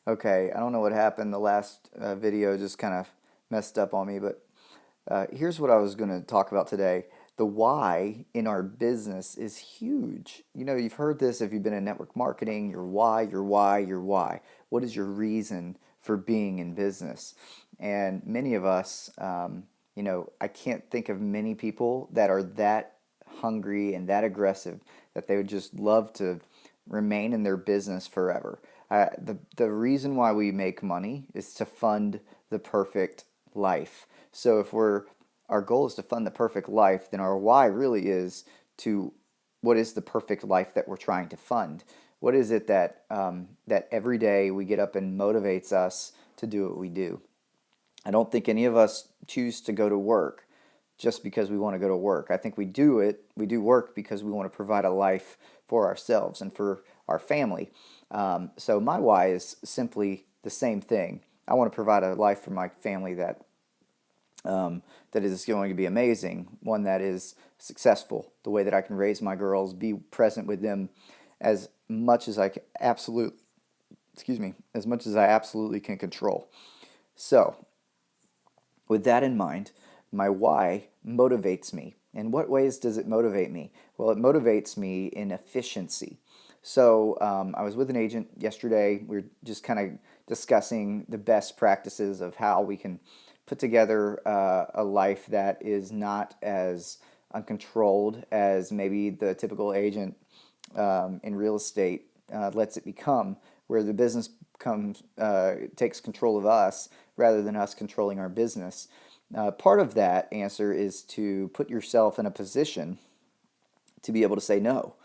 Okay, I don't know what happened. The last video just kind of messed up on me, but here's what I was going to talk about today. The why in our business is huge. You know, you've heard this if you've been in network marketing, your why, your why, your why. What is your reason for being in business? And many of us, I can't think of many people that are that hungry and that aggressive that they would just love to remain in their business forever. The reason why we make money is to fund the perfect life. So if our goal is to fund the perfect life, then our why really is to what is the perfect life that we're trying to fund? What is it that every day we get up and motivates us to do what we do? I don't think any of us choose to go to work just because we want to go to work. I think we do work because we want to provide a life for ourselves and for our family. So my why is simply the same thing. I want to provide a life for my family that is going to be amazing, one that is successful, the way that I can raise my girls, be present with them as much as I can absolutely, excuse me, as much as I absolutely can control. So, with that in mind, my why motivates me. In what ways does it motivate me? Well, it motivates me in efficiency. So, I was with an agent yesterday. We were just kind of discussing the best practices of how we can put together a life that is not as uncontrolled as maybe the typical agent in real estate lets it become, where the business comes takes control of us rather than us controlling our business. Part of that answer is to put yourself in a position to be able to say no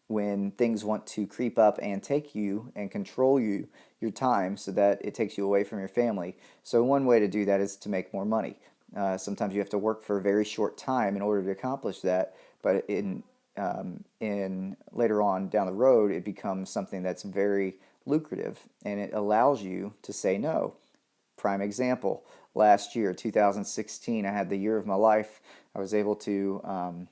when things want to creep up and take you and control your time so that it takes you away from your family. So one way to do that is to make more money. Sometimes you have to work for a very short time in order to accomplish that, but in later on down the road, it becomes something that's very lucrative and it allows you to say no. Prime example, last year, 2016, I had the year of my life. I was able to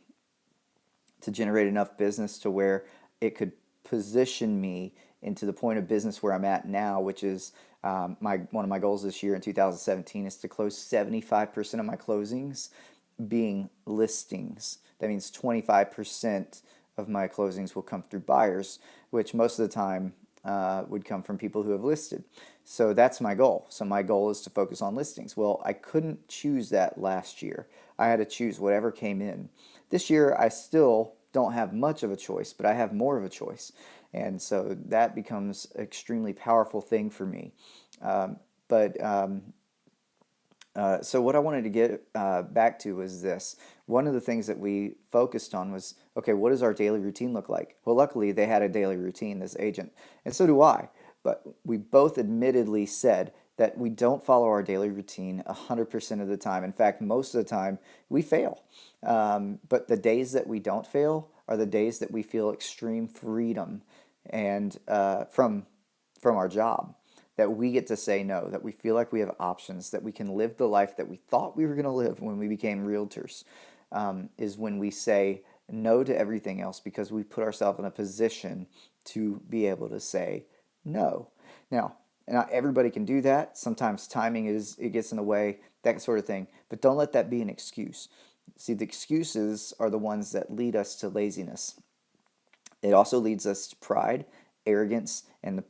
generate enough business to where it could position me into the point of business where I'm at now, which is my one of my goals this year in 2017 is to close 75% of my closings being listings. That means 25% of my closings will come through buyers, which most of the time would come from people who have listed. So that's my goal. So my goal is to focus on listings. Well, I couldn't choose that last year. I had to choose whatever came in. This year, I still don't have much of a choice, but I have more of a choice. And so that becomes an extremely powerful thing for me. But so what I wanted to get back to was this. One of the things that we focused on was, okay, what does our daily routine look like? Well, luckily they had a daily routine, this agent, and so do I. But we both admittedly said that we don't follow our daily routine 100% of the time. In fact, most of the time we fail. But the days that we don't fail are the days that we feel extreme freedom and from our job, that we get to say no, that we feel like we have options, that we can live the life that we thought we were going to live when we became realtors, is when we say no to everything else because we put ourselves in a position to be able to say no. Now, not everybody can do that. Sometimes timing it gets in the way, that sort of thing. But don't let that be an excuse. See, the excuses are the ones that lead us to laziness. It also leads us to pride, arrogance, and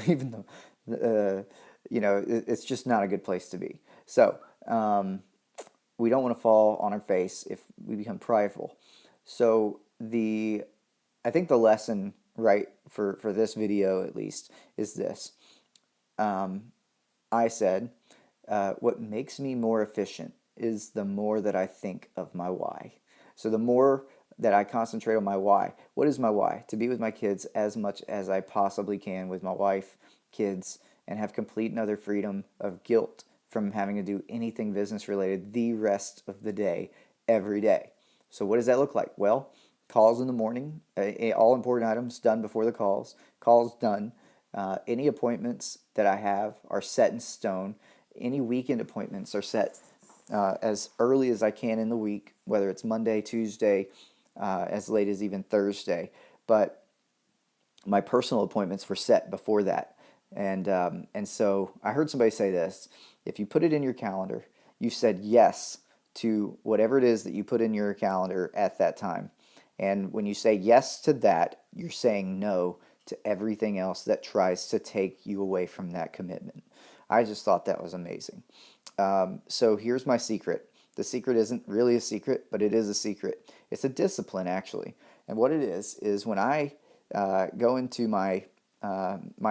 even it's just not a good place to be. So we don't want to fall on our face if we become prideful. So I think the lesson, right, for this video at least, is this. I said, what makes me more efficient is the more that I think of my why. So the more that I concentrate on my why. What is my why? To be with my kids as much as I possibly can with my wife, kids, and have complete and utter freedom of guilt from having to do anything business related the rest of the day, every day. So what does that look like? Well, calls in the morning, all important items done before the calls done. Any appointments that I have are set in stone. Any weekend appointments are set as early as I can in the week, whether it's Monday, Tuesday, as late as even Thursday. But my personal appointments were set before that. And so I heard somebody say this: if you put it in your calendar, you said yes to whatever it is that you put in your calendar at that time. And when you say yes to that, you're saying no to everything else that tries to take you away from that commitment. I just thought that was amazing. So here's my secret. The secret isn't really a secret, but it is a secret. It's a discipline, actually. And what it is when I go into my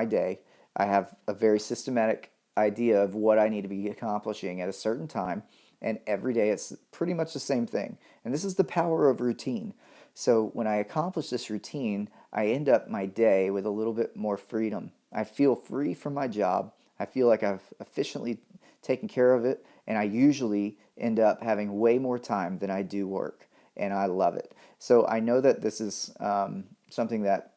day, I have a very systematic idea of what I need to be accomplishing at a certain time, and every day it's pretty much the same thing. And this is the power of routine. So when I accomplish this routine, I end up my day with a little bit more freedom. I feel free from my job. I feel like I've efficiently taken care of it, and I usually end up having way more time than I do work, and I love it. So I know that this is something that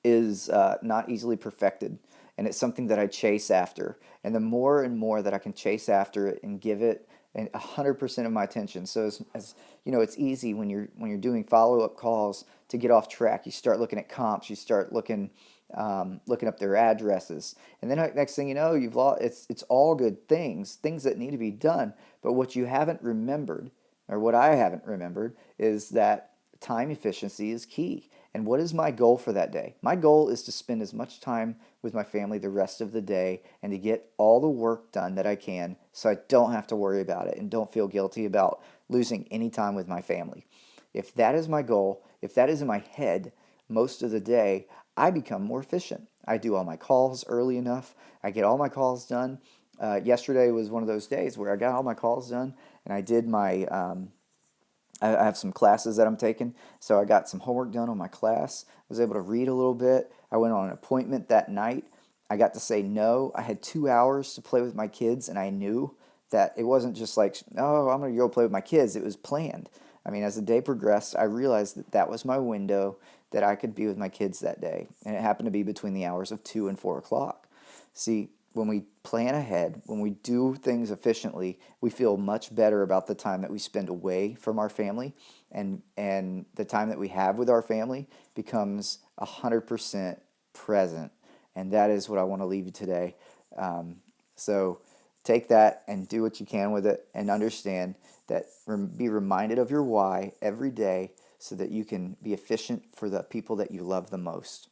is not easily perfected, and it's something that I chase after. And the more and more that I can chase after it and give it 100% of my attention. So as you know, it's easy when you're doing follow-up calls to get off track. You start looking at comps, you start looking up their addresses, and then next thing you know, you've lost. It's all good things that need to be done. But what you haven't remembered, or what I haven't remembered, is that time efficiency is key. And what is my goal for that day? My goal is to spend as much time with my family the rest of the day and to get all the work done that I can so I don't have to worry about it and don't feel guilty about losing any time with my family. If that is my goal, if that is in my head most of the day, I become more efficient. I do all my calls early enough. I get all my calls done. Yesterday was one of those days where I got all my calls done and I did I have some classes that I'm taking, so I got some homework done on my class. I was able to read a little bit. I went on an appointment that night. I got to say no. I had 2 hours to play with my kids, and I knew that it wasn't just like, oh, I'm going to go play with my kids. It was planned. I mean, as the day progressed, I realized that that was my window that I could be with my kids that day, and it happened to be between the hours of 2 and 4 o'clock. See, when we plan ahead, when we do things efficiently, we feel much better about the time that we spend away from our family, and the time that we have with our family becomes 100% present. And that is what I want to leave you today. So take that and do what you can with it, and understand that be reminded of your why every day so that you can be efficient for the people that you love the most.